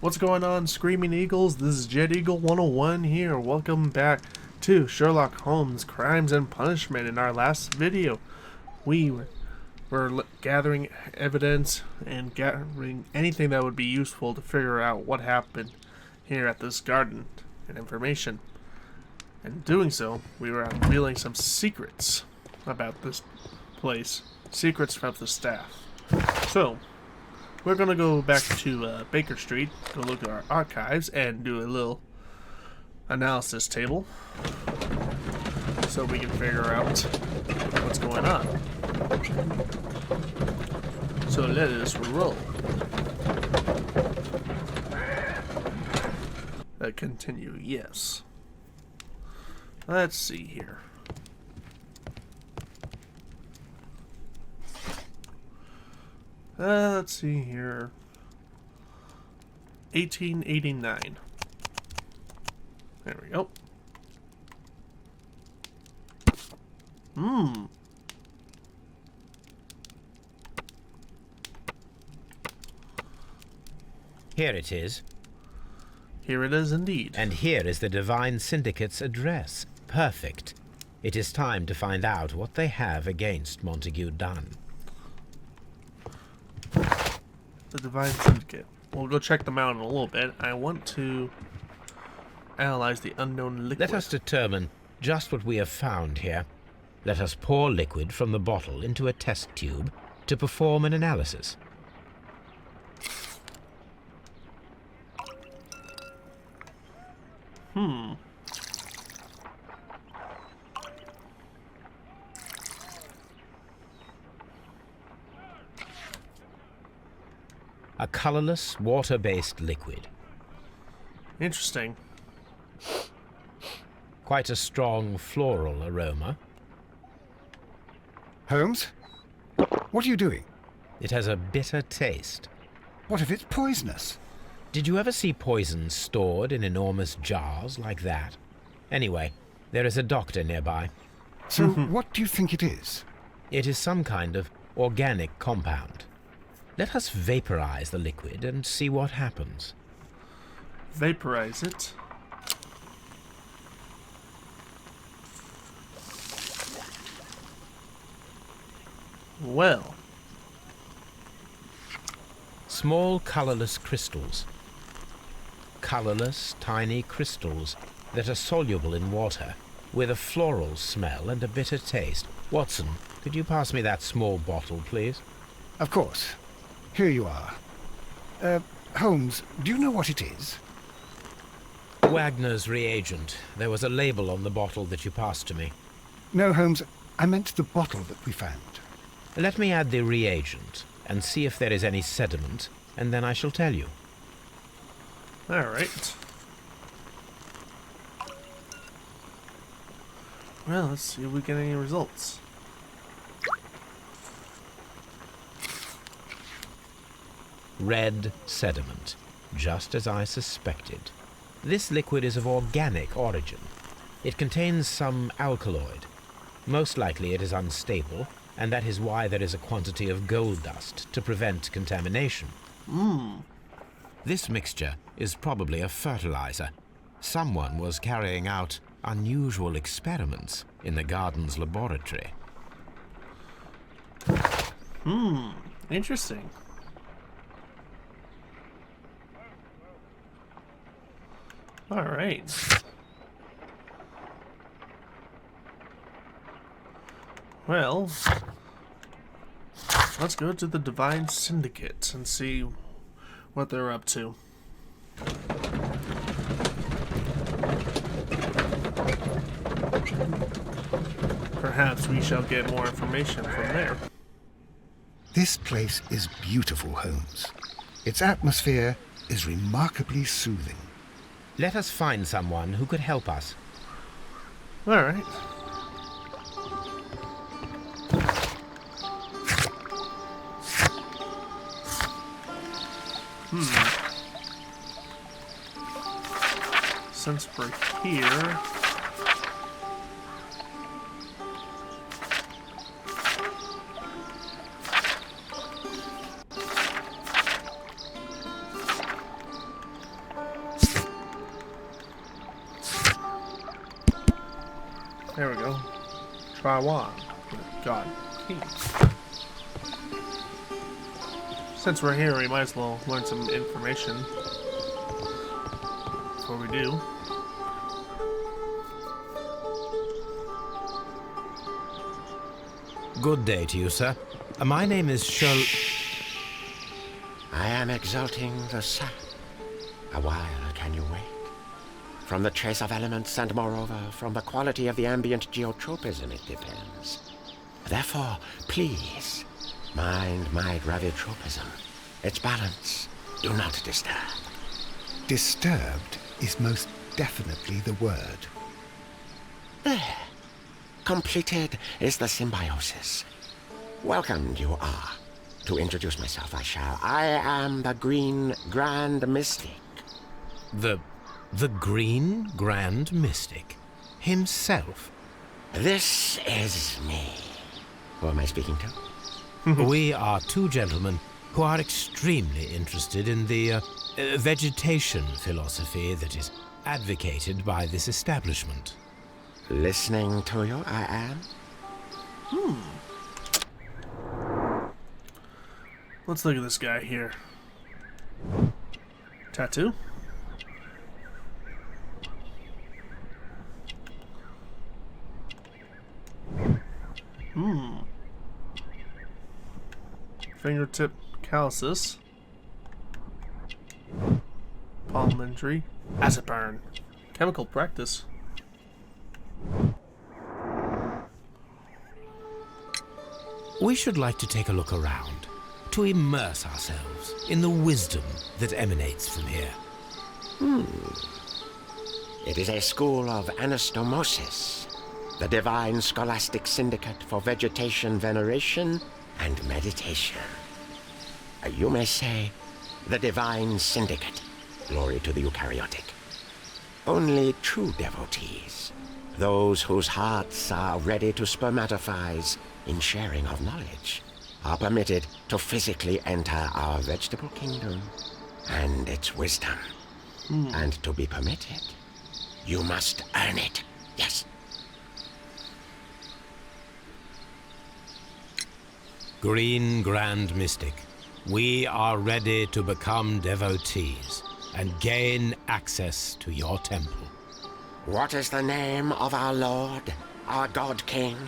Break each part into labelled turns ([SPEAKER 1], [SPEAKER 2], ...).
[SPEAKER 1] What's going on, Screaming Eagles? This is Jet Eagle 101 here. Welcome back to Sherlock Holmes Crimes and Punishment. In our last video, we were gathering evidence and gathering anything that would be useful to figure out what happened here at this garden and information. And doing so, we were revealing some secrets about this place. Secrets from the staff. So, we're going to go back to Baker Street, go look at our archives, and do a little analysis table so we can figure out what's going on. So let us roll. Continue, yes. Let's see here. Let's see here. 1889. There we go.
[SPEAKER 2] Here it is.
[SPEAKER 1] Here it is indeed.
[SPEAKER 2] And here is the Divine Syndicate's address. Perfect. It is time to find out what they have against Montague Dunn.
[SPEAKER 1] The Divine Syndicate. We'll go check them out in a little bit. I want to analyze the unknown liquid.
[SPEAKER 2] Let us determine just what we have found here. Let us pour liquid from the bottle into a test tube to perform an analysis. A colorless, water-based liquid.
[SPEAKER 1] Interesting.
[SPEAKER 2] Quite a strong floral aroma.
[SPEAKER 3] Holmes? What are you doing?
[SPEAKER 2] It has a bitter taste.
[SPEAKER 3] What if it's poisonous?
[SPEAKER 2] Did you ever see poison stored in enormous jars like that? Anyway, there is a doctor nearby.
[SPEAKER 3] So what do you think it is?
[SPEAKER 2] It is some kind of organic compound. Let us vaporize the liquid and see what happens.
[SPEAKER 1] Vaporize it. Well.
[SPEAKER 2] Small colorless crystals. Colorless, tiny crystals that are soluble in water, with a floral smell and a bitter taste. Watson, could you pass me that small bottle, please?
[SPEAKER 3] Of course. Here you are. Holmes, do you know what it is?
[SPEAKER 2] Wagner's reagent. There was a label on the bottle that you passed to me.
[SPEAKER 3] No, Holmes, I meant the bottle that we found.
[SPEAKER 2] Let me add the reagent and see if there is any sediment, and then I shall tell you.
[SPEAKER 1] All right. Well, let's see if we get any results.
[SPEAKER 2] Red sediment, just as I suspected. This liquid is of organic origin. It contains some alkaloid. Most likely it is unstable, and that is why there is a quantity of gold dust to prevent contamination. This mixture is probably a fertilizer. Someone was carrying out unusual experiments in the garden's laboratory.
[SPEAKER 1] Interesting. All right. Well, let's go to the Divine Syndicate and see what they're up to. Perhaps we shall get more information from there.
[SPEAKER 3] This place is beautiful, Holmes. Its atmosphere is remarkably soothing.
[SPEAKER 2] Let us find someone who could help us.
[SPEAKER 1] All right. Since we're here, There we go. Try one. God. Since we're here, we might as well learn some information before we do.
[SPEAKER 2] Good day to you, sir. My name is Sherlock.
[SPEAKER 4] I am exalting the sun. A while can you wait? From the trace of elements and moreover from the quality of the ambient geotropism it depends. Therefore, please, mind my gravitropism. Its balance, do not disturb.
[SPEAKER 3] Disturbed is most definitely the word.
[SPEAKER 4] There. Completed is the symbiosis. Welcomed you are. To introduce myself I shall. I am the Green Grand Mystic.
[SPEAKER 2] The Green Grand Mystic himself.
[SPEAKER 4] This is me. Who am I speaking to?
[SPEAKER 2] We are two gentlemen who are extremely interested in the vegetation philosophy that is advocated by this establishment.
[SPEAKER 4] Listening to you, I am.
[SPEAKER 1] Let's look at this guy here. Tattoo? Fingertip calluses. Palm injury. Acid burn. Chemical practice.
[SPEAKER 2] We should like to take a look around, to immerse ourselves in the wisdom that emanates from here.
[SPEAKER 4] It is a school of anastomosis, the divine scholastic syndicate for vegetation veneration and meditation. You may say, the divine syndicate, glory to the eukaryotic. Only true devotees, those whose hearts are ready to spermatophize in sharing of knowledge, are permitted to physically enter our vegetable kingdom and its wisdom. And to be permitted, you must earn it. Yes.
[SPEAKER 2] Green Grand Mystic, we are ready to become devotees and gain access to your temple.
[SPEAKER 4] What is the name of our Lord, our God King?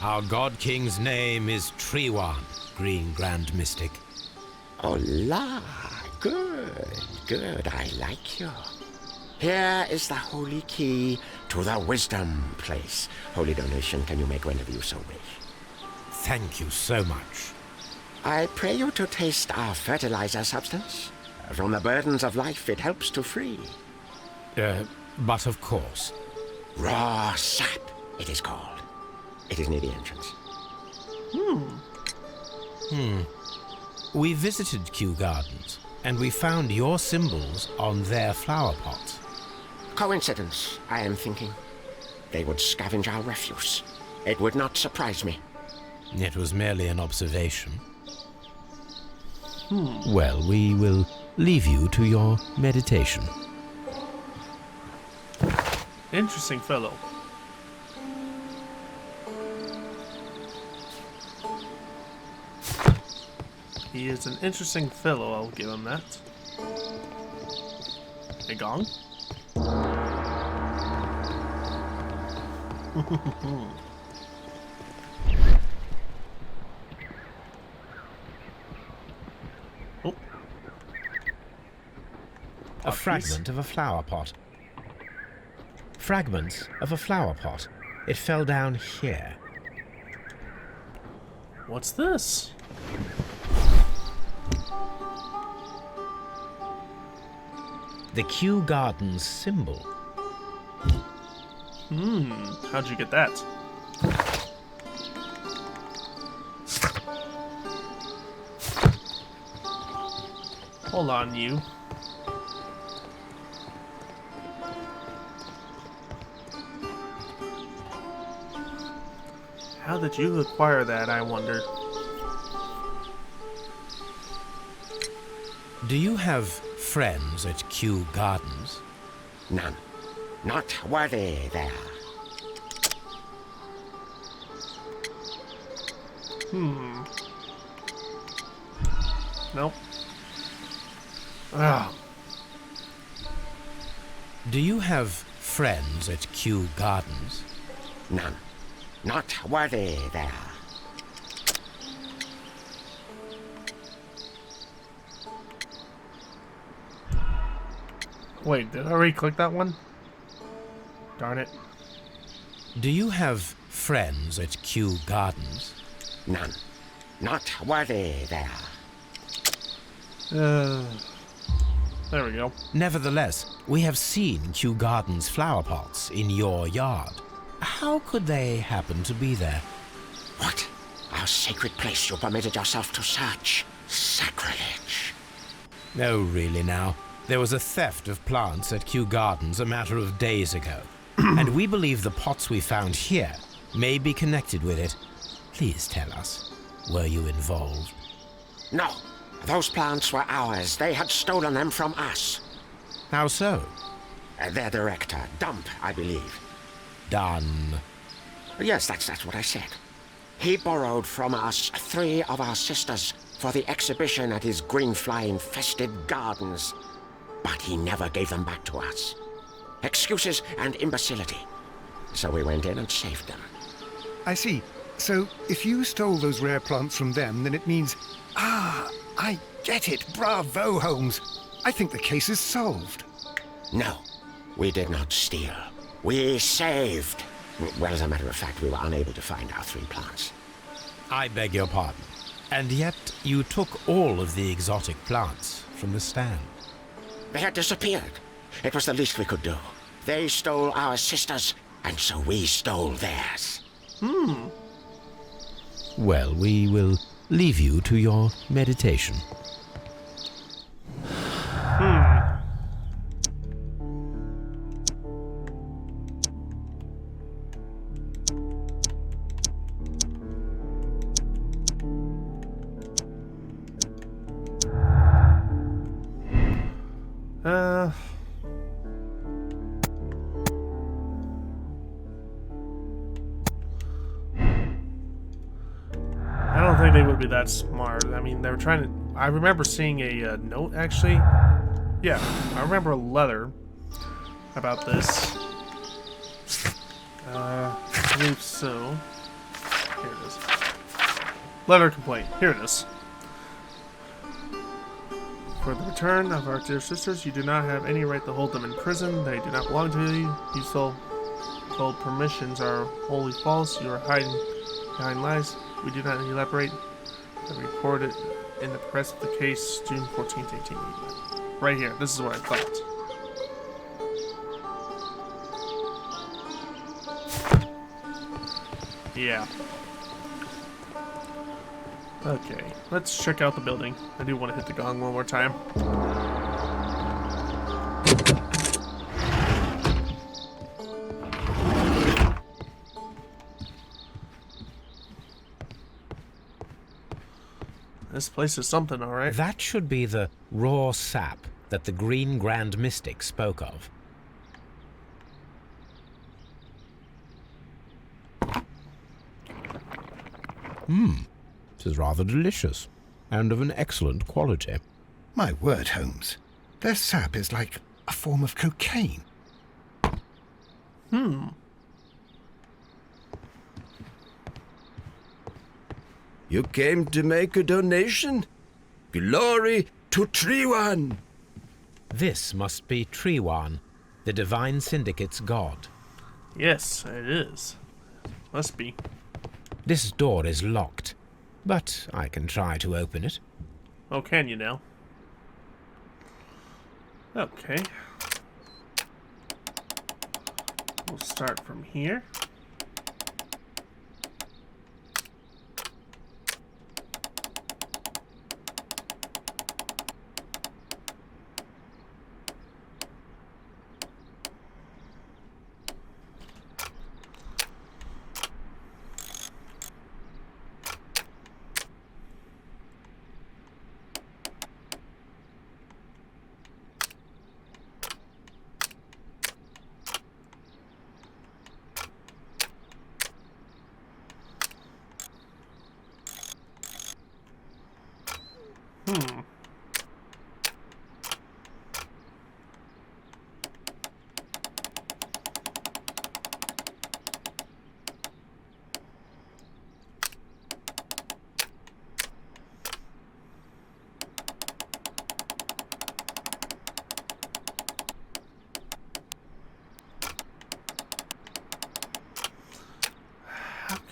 [SPEAKER 2] Our God King's name is Treewan, Green Grand Mystic.
[SPEAKER 4] Oh la, good, I like you. Here is the holy key to the wisdom place. Holy donation can you make whenever you so wish.
[SPEAKER 2] Thank you so much.
[SPEAKER 4] I pray you to taste our fertilizer substance. From the burdens of life it helps to free.
[SPEAKER 2] But of course.
[SPEAKER 4] Raw sap, it is called. It is near the entrance.
[SPEAKER 2] We visited Kew Gardens, and we found your symbols on their flower pots.
[SPEAKER 4] Coincidence, I am thinking. They would scavenge our refuse. It would not surprise me.
[SPEAKER 2] It was merely an observation. Well, we will leave you to your meditation.
[SPEAKER 1] Interesting fellow. He is an interesting fellow, I'll give him that. A gong? Oh.
[SPEAKER 2] A fragment of a flower pot. Fragments of a flower pot. It fell down here.
[SPEAKER 1] What's this?
[SPEAKER 2] The Kew Gardens symbol.
[SPEAKER 1] How'd you get that? Hold on, you. How did you acquire that, I wonder?
[SPEAKER 2] Do you have friends at Kew Gardens?
[SPEAKER 4] None. Not worthy there.
[SPEAKER 1] Nope. Ah.
[SPEAKER 2] Do you have friends at Kew Gardens?
[SPEAKER 4] None. Not worthy there.
[SPEAKER 1] Wait, did I already click that one? Darn it.
[SPEAKER 2] Do you have friends at Kew Gardens?
[SPEAKER 4] None. Not worthy there.
[SPEAKER 1] There we go.
[SPEAKER 2] Nevertheless, we have seen Kew Gardens flower pots in your yard. How could they happen to be there?
[SPEAKER 4] What? Our sacred place you permitted yourself to search? Sacrilege.
[SPEAKER 2] No, really now. There was a theft of plants at Kew Gardens a matter of days ago, and we believe the pots we found here may be connected with it. Please tell us, were you involved?
[SPEAKER 4] No. Those plants were ours. They had stolen them from us.
[SPEAKER 2] How so?
[SPEAKER 4] Their director, Dump, I believe.
[SPEAKER 2] Done.
[SPEAKER 4] Yes, that's what I said. He borrowed from us 3 of our sisters for the exhibition at his green-fly-infested gardens. But he never gave them back to us. Excuses and imbecility. So we went in and saved them.
[SPEAKER 3] I see. So, if you stole those rare plants from them, then it means... Ah, I get it. Bravo, Holmes. I think the case is solved.
[SPEAKER 4] No, we did not steal. We saved. Well, as a matter of fact, we were unable to find our 3 plants.
[SPEAKER 2] I beg your pardon. And yet you took all of the exotic plants from the stand.
[SPEAKER 4] They had disappeared. It was the least we could do. They stole our sisters, and so we stole theirs.
[SPEAKER 2] Well, we will leave you to your meditation.
[SPEAKER 1] I don't think they would be that smart. I mean, they were trying to... I remember seeing a note, actually. Yeah, I remember a letter about this. I believe so. Here it is. Letter complaint. Here it is. For the return of our dear sisters, you do not have any right to hold them in prison. They do not belong to you. You so-called permissions are wholly false. You are hiding behind lies. We do not elaborate. I reported in the press of the case June 14th, 1889. Right here. This is what I thought. Yeah. Okay, let's check out the building. I do want to hit the gong one more time. This place is something, alright.
[SPEAKER 2] That should be the raw sap that the Green Grand Mystic spoke of. It is rather delicious, and of an excellent quality.
[SPEAKER 3] My word, Holmes. Their sap is like a form of cocaine.
[SPEAKER 5] You came to make a donation? Glory to Triwan!
[SPEAKER 2] This must be Triwan, the Divine Syndicate's god.
[SPEAKER 1] Yes, it is. Must be.
[SPEAKER 2] This door is locked, but I can try to open it.
[SPEAKER 1] Oh, can you now? Okay. We'll start from here.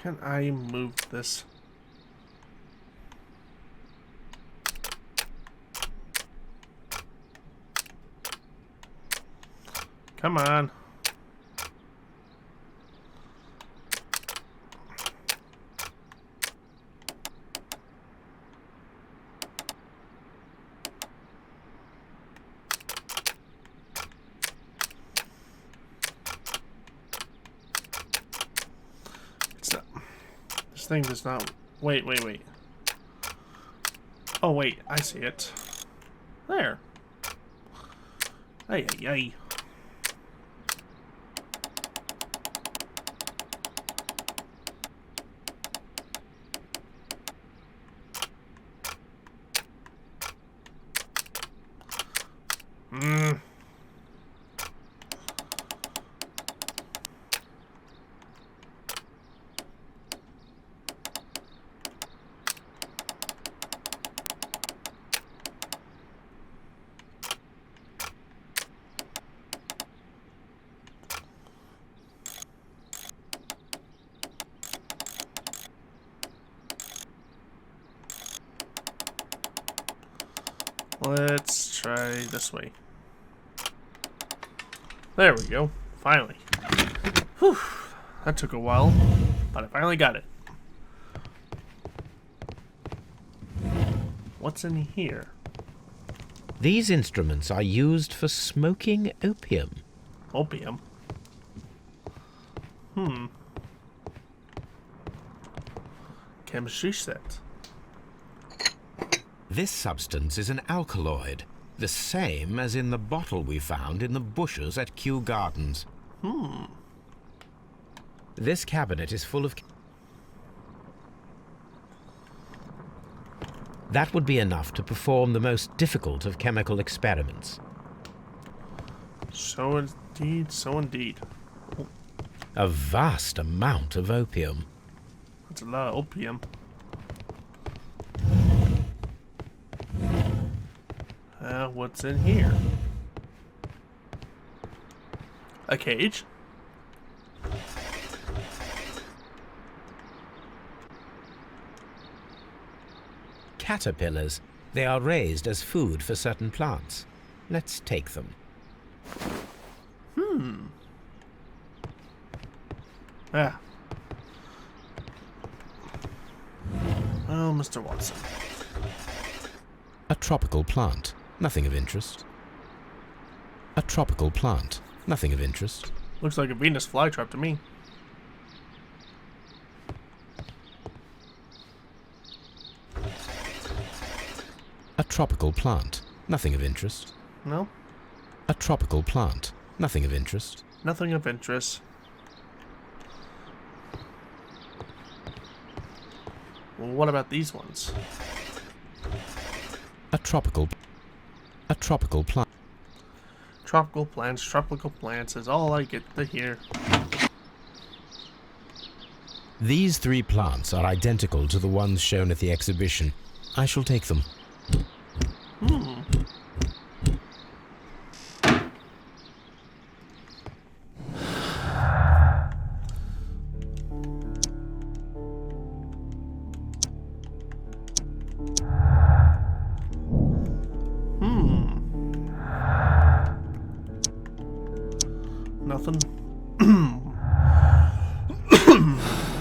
[SPEAKER 1] Can I move this? Come on. It's not. This thing does not. Wait. Oh, wait. I see it. There. Ay. Let's try this way. There we go. Finally. Whew. That took a while, but I finally got it. What's in here?
[SPEAKER 2] These instruments are used for smoking opium.
[SPEAKER 1] Opium? Chemistry set.
[SPEAKER 2] This substance is an alkaloid, the same as in the bottle we found in the bushes at Kew Gardens. This cabinet is full of... That would be enough to perform the most difficult of chemical experiments.
[SPEAKER 1] So indeed. Oh,
[SPEAKER 2] A vast amount of opium.
[SPEAKER 1] that's a lot of opium. What's in here? A cage?
[SPEAKER 2] Caterpillars. They are raised as food for certain plants. Let's take them.
[SPEAKER 1] Ah. Oh, Mr. Watson.
[SPEAKER 2] A tropical plant. Nothing of interest. A tropical plant. Nothing of interest.
[SPEAKER 1] Looks like a Venus flytrap to me.
[SPEAKER 2] A tropical plant. Nothing of interest.
[SPEAKER 1] No?
[SPEAKER 2] A tropical plant. Nothing of interest.
[SPEAKER 1] Nothing of interest. Well, what about these ones?
[SPEAKER 2] A tropical plant.
[SPEAKER 1] Tropical plants is all I get to hear.
[SPEAKER 2] These 3 plants are identical to the ones shown at the exhibition. I shall take them.
[SPEAKER 1] Nothing.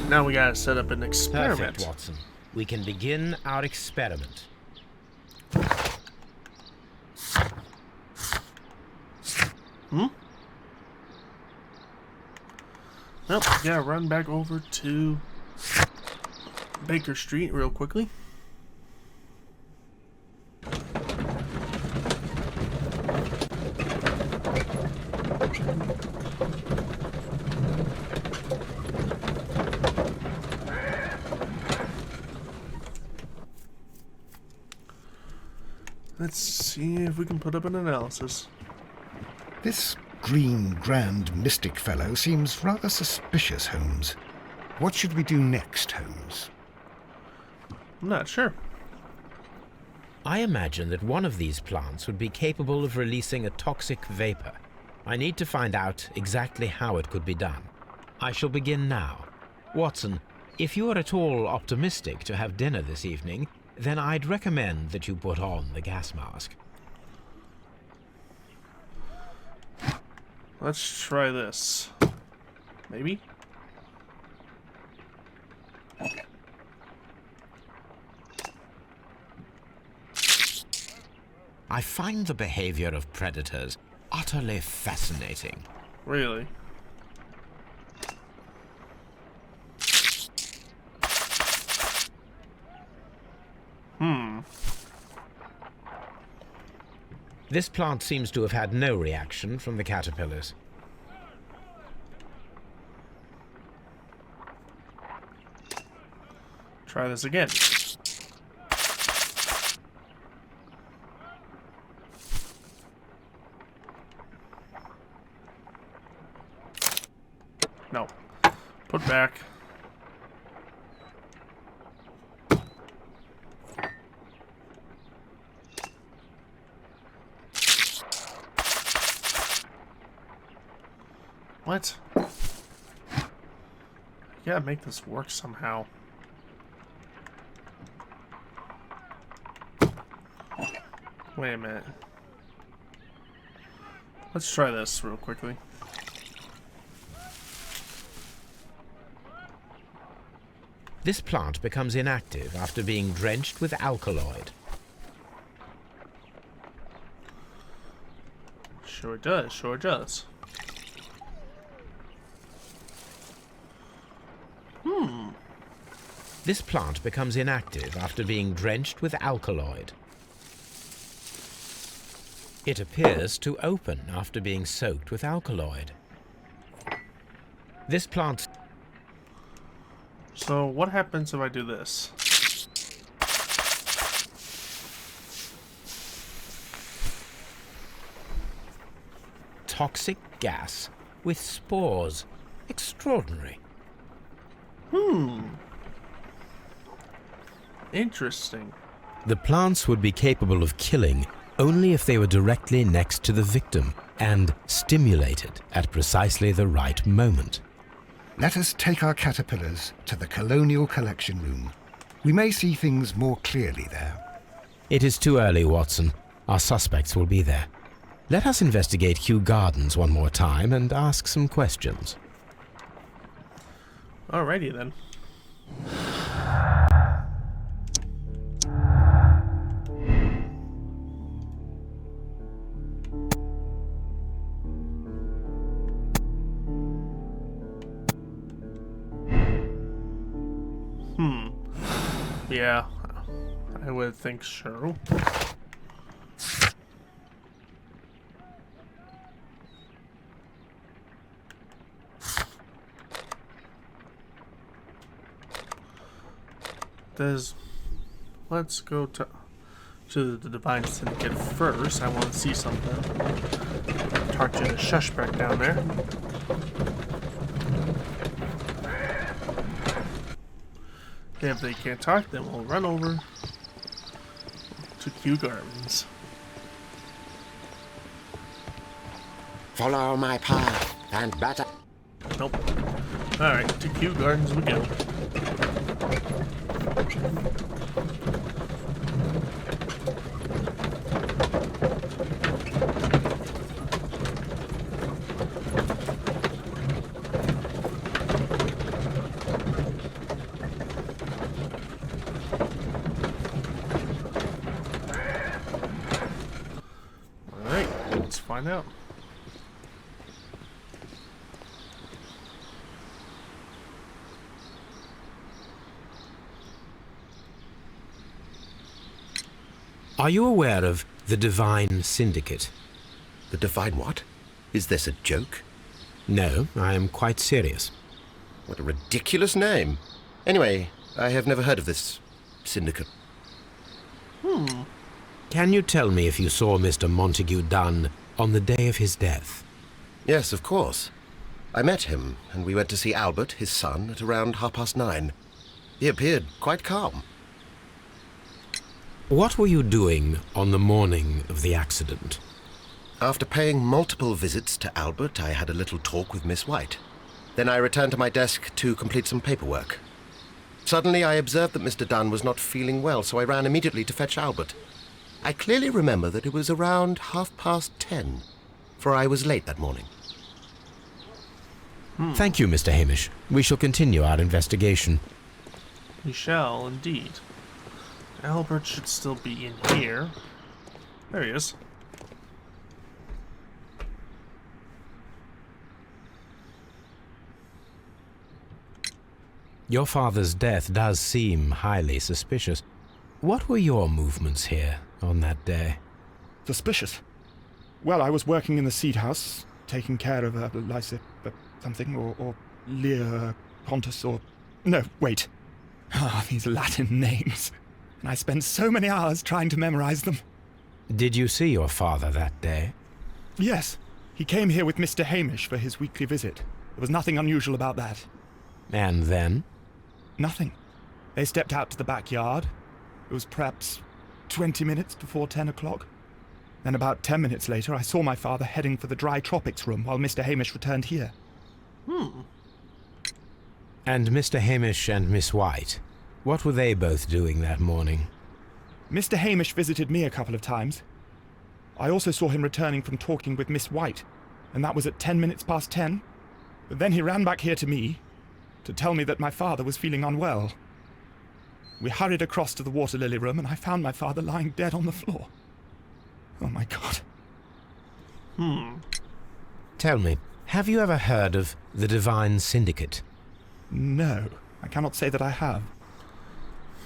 [SPEAKER 1] Now we gotta set up an experiment.
[SPEAKER 2] Perfect, Watson. We can begin our experiment.
[SPEAKER 1] Nope, gotta run back over to Baker Street real quickly. Let's see if we can put up an analysis.
[SPEAKER 3] This green grand mystic fellow seems rather suspicious, Holmes. What should we do next, Holmes?
[SPEAKER 1] I'm not sure.
[SPEAKER 2] I imagine that one of these plants would be capable of releasing a toxic vapor. I need to find out exactly how it could be done. I shall begin now. Watson, If you are at all optimistic to have dinner this evening, then I'd recommend that you put on the gas mask.
[SPEAKER 1] Let's try this. Maybe?
[SPEAKER 2] I find the behavior of predators utterly fascinating.
[SPEAKER 1] Really?
[SPEAKER 2] This plant seems to have had no reaction from the caterpillars.
[SPEAKER 1] Try this again. No. Put back. What? You gotta make this work somehow. Wait a minute. Let's try this real quickly.
[SPEAKER 2] This plant becomes inactive after being drenched with alkaloid.
[SPEAKER 1] Sure it does, sure it does.
[SPEAKER 2] This plant becomes inactive after being drenched with alkaloid. It appears to open after being soaked with alkaloid. This plant...
[SPEAKER 1] So what happens if I do this?
[SPEAKER 2] Toxic gas with spores. Extraordinary.
[SPEAKER 1] Interesting.
[SPEAKER 2] The plants would be capable of killing only if they were directly next to the victim and stimulated at precisely the right moment.
[SPEAKER 3] Let us take our caterpillars to the Colonial Collection Room. We may see things more clearly there.
[SPEAKER 2] It is too early, Watson. Our suspects will be there. Let us investigate Kew Gardens one more time and ask some questions.
[SPEAKER 1] Alrighty then. Yeah, I would think so. Let's go to the Divine Syndicate first. I want to see something. Talk to the suspect down there. If they can't talk, then we'll run over to Kew Gardens.
[SPEAKER 4] Follow my path and better.
[SPEAKER 1] Nope. Alright, to Kew Gardens we go. Find out.
[SPEAKER 2] Are you aware of the Divine Syndicate?
[SPEAKER 5] The Divine what? Is this a joke?
[SPEAKER 2] No, I am quite serious.
[SPEAKER 5] What a ridiculous name. Anyway, I have never heard of this syndicate.
[SPEAKER 2] Can you tell me if you saw Mr. Montague Dunn on the day of his death?
[SPEAKER 5] Yes, of course. I met him, and we went to see Albert, his son, at around 9:30. He appeared quite calm.
[SPEAKER 2] What were you doing on the morning of the accident?
[SPEAKER 5] After paying multiple visits to Albert, I had a little talk with Miss White. Then I returned to my desk to complete some paperwork. Suddenly I observed that Mr. Dunn was not feeling well, so I ran immediately to fetch Albert. I clearly remember that it was around 10:30, for I was late that morning.
[SPEAKER 2] Thank you, Mr. Hamish. We shall continue our investigation.
[SPEAKER 1] We shall, indeed. Albert should still be in here. There he is.
[SPEAKER 2] Your father's death does seem highly suspicious. What were your movements here on that day?
[SPEAKER 6] Suspicious? Well, I was working in the seed house, taking care of something, or Lear Pontus, or... No, wait. Ah, these Latin names. And I spent so many hours trying to memorize them.
[SPEAKER 2] Did you see your father that day?
[SPEAKER 6] Yes. He came here with Mr. Hamish for his weekly visit. There was nothing unusual about that.
[SPEAKER 2] And then?
[SPEAKER 6] Nothing. They stepped out to the backyard. It was perhaps 20 minutes before 10 o'clock. Then about 10 minutes later, I saw my father heading for the dry tropics room while Mr. Hamish returned here.
[SPEAKER 2] And Mr. Hamish and Miss White, what were they both doing that morning?
[SPEAKER 6] Mr. Hamish visited me a couple of times. I also saw him returning from talking with Miss White, and that was at 10 minutes past 10. But then he ran back here to me to tell me that my father was feeling unwell. We hurried across to the water lily room, and I found my father lying dead on the floor. Oh my God.
[SPEAKER 2] Tell me, have you ever heard of the Divine Syndicate?
[SPEAKER 6] No, I cannot say that I have.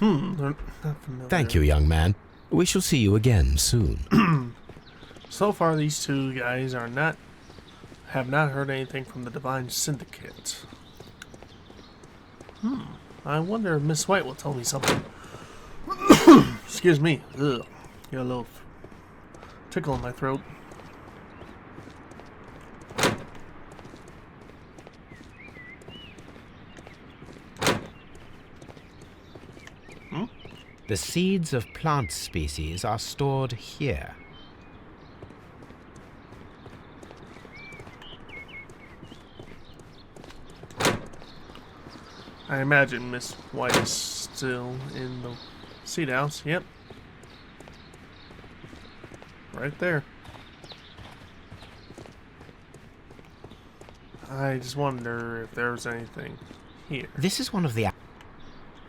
[SPEAKER 1] They're not familiar.
[SPEAKER 2] Thank you, young man. We shall see you again soon.
[SPEAKER 1] So far, these two guys have not heard anything from the Divine Syndicate. I wonder if Miss White will tell me something. Excuse me. Ugh. Got a little tickle in my throat.
[SPEAKER 2] The seeds of plant species are stored here.
[SPEAKER 1] I imagine Miss White is still in the seed house. Yep. Right there. I just wonder if there's anything here.
[SPEAKER 2] This is one of the...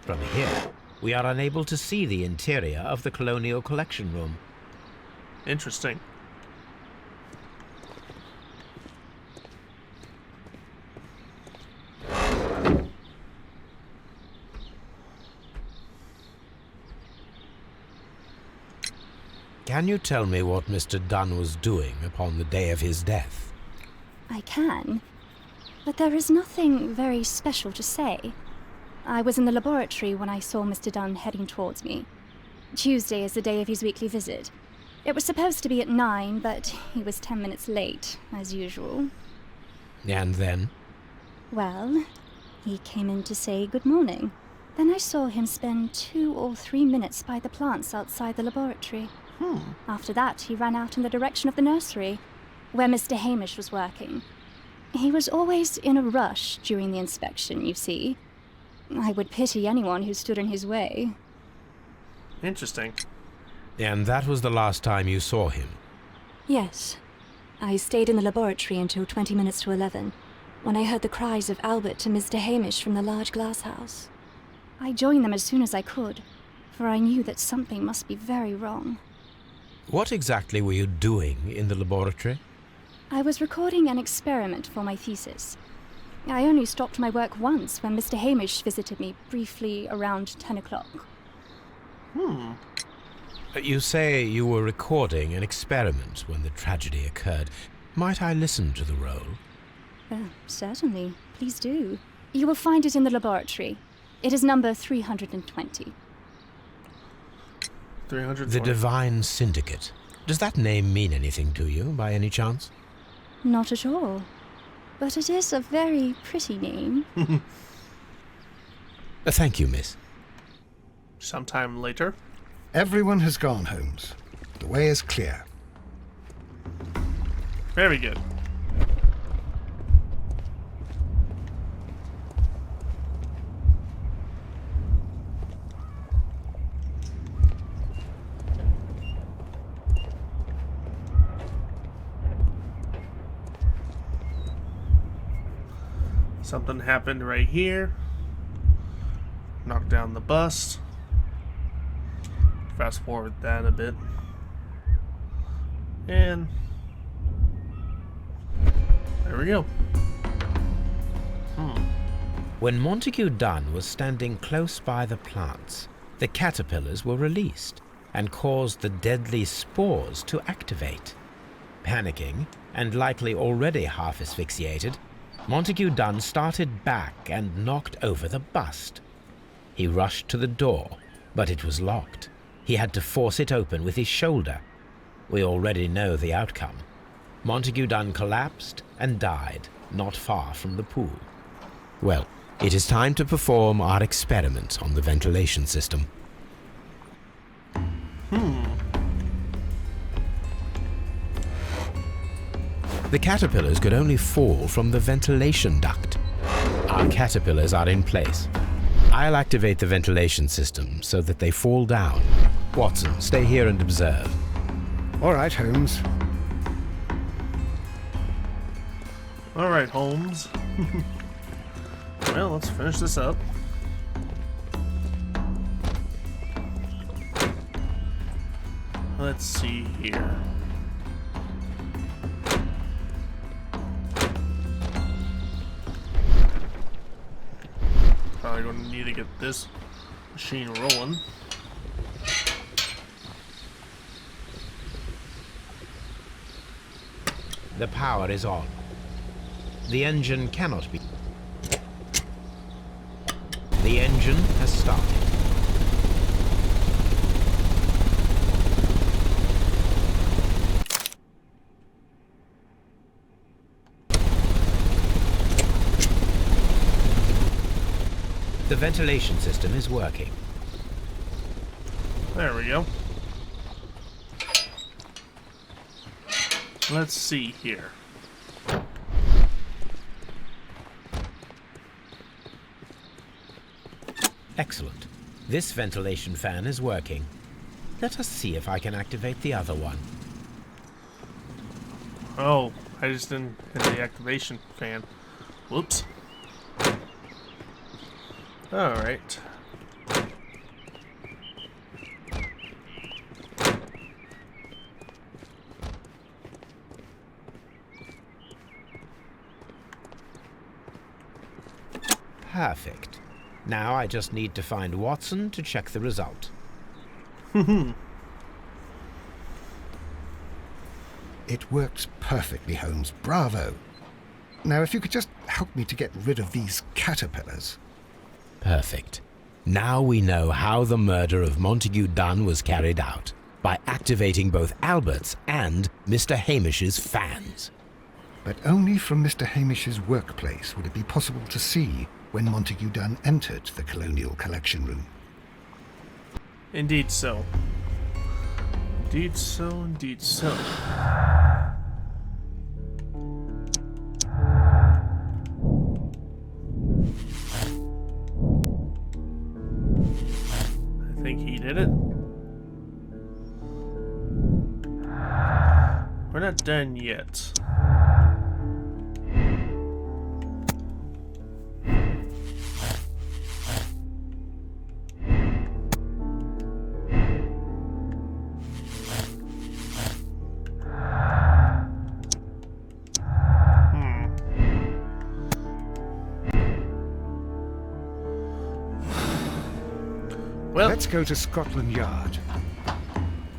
[SPEAKER 2] From here, we are unable to see the interior of the Colonial Collection Room.
[SPEAKER 1] Interesting.
[SPEAKER 2] Can you tell me what Mr. Dunn was doing upon the day of his death?
[SPEAKER 7] I can, but there is nothing very special to say. I was in the laboratory when I saw Mr. Dunn heading towards me. Tuesday is the day of his weekly visit. It was supposed to be at 9, but he was 10 minutes late, as usual.
[SPEAKER 2] And then?
[SPEAKER 7] Well, he came in to say good morning. Then I saw him spend 2 or 3 minutes by the plants outside the laboratory. After that, he ran out in the direction of the nursery, where Mr. Hamish was working. He was always in a rush during the inspection, you see. I would pity anyone who stood in his way.
[SPEAKER 1] Interesting.
[SPEAKER 2] And that was the last time you saw him?
[SPEAKER 8] Yes. I stayed in the laboratory until 20 minutes to 11, when I heard the cries of Albert and Mr. Hamish from the large glass house.
[SPEAKER 7] I joined them as soon as I could, for I knew that something must be very wrong.
[SPEAKER 2] What exactly were you doing in the laboratory?
[SPEAKER 7] I was recording an experiment for my thesis. I only stopped my work once when Mr. Hamish visited me briefly around 10 o'clock.
[SPEAKER 2] You say you were recording an experiment when the tragedy occurred. Might I listen to the roll?
[SPEAKER 7] Certainly. Please do. You will find it in the laboratory. It is number 320.
[SPEAKER 1] 320.
[SPEAKER 2] The Divine Syndicate. Does that name mean anything to you, by any chance?
[SPEAKER 7] Not at all. But it is a very pretty name.
[SPEAKER 2] Thank you, miss.
[SPEAKER 1] Sometime later.
[SPEAKER 3] Everyone has gone, Holmes. The way is clear.
[SPEAKER 1] Very good. Something happened right here. Knocked down the bus. Fast forward that a bit. And there we go.
[SPEAKER 2] When Montague Dunn was standing close by the plants, the caterpillars were released and caused the deadly spores to activate. Panicking, and likely already half asphyxiated, Montague Dunn started back and knocked over the bust. He rushed to the door, but it was locked. He had to force it open with his shoulder. We already know the outcome. Montague Dunn collapsed and died not far from the pool. Well, it is time to perform our experiment on the ventilation system. The caterpillars could only fall from the ventilation duct. Our caterpillars are in place. I'll activate the ventilation system so that they fall down. Watson, stay here and observe.
[SPEAKER 3] All right, Holmes.
[SPEAKER 1] Alright, Holmes. Well, let's finish this up. Let's see here. Probably going to need to get this machine rolling.
[SPEAKER 2] The power is on. The engine cannot be. The engine has started. The ventilation system is working.
[SPEAKER 1] There we go. Let's see here.
[SPEAKER 2] Excellent. This ventilation fan is working. Let us see if I can activate the other one.
[SPEAKER 1] Oh, I just didn't hit the activation fan. Whoops. Alright.
[SPEAKER 2] Perfect. Now I just need to find Watson to check the result.
[SPEAKER 3] It works perfectly, Holmes. Bravo. Now, if you could just help me to get rid of these caterpillars.
[SPEAKER 2] Perfect. Now we know how the murder of Montague Dunn was carried out, by activating both Albert's and Mr. Hamish's fans.
[SPEAKER 3] But only from Mr. Hamish's workplace would it be possible to see when Montague Dunn entered the Colonial Collection Room.
[SPEAKER 1] Indeed so. Indeed so, indeed so. I think he did it. We're not done yet. Well,
[SPEAKER 3] let's go to Scotland Yard.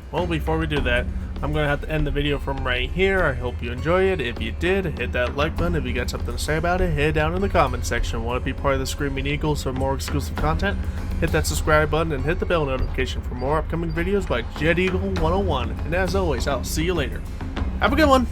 [SPEAKER 1] Well, before we do that, I'm going to have to end the video from right here. I hope you enjoy it. If you did, hit that like button. If you got something to say about it, hit it down in the comment section. Want to be part of the Screaming Eagles for more exclusive content? Hit that subscribe button and hit the bell notification for more upcoming videos by Jet Eagle 101. And as always, I'll see you later. Have a good one.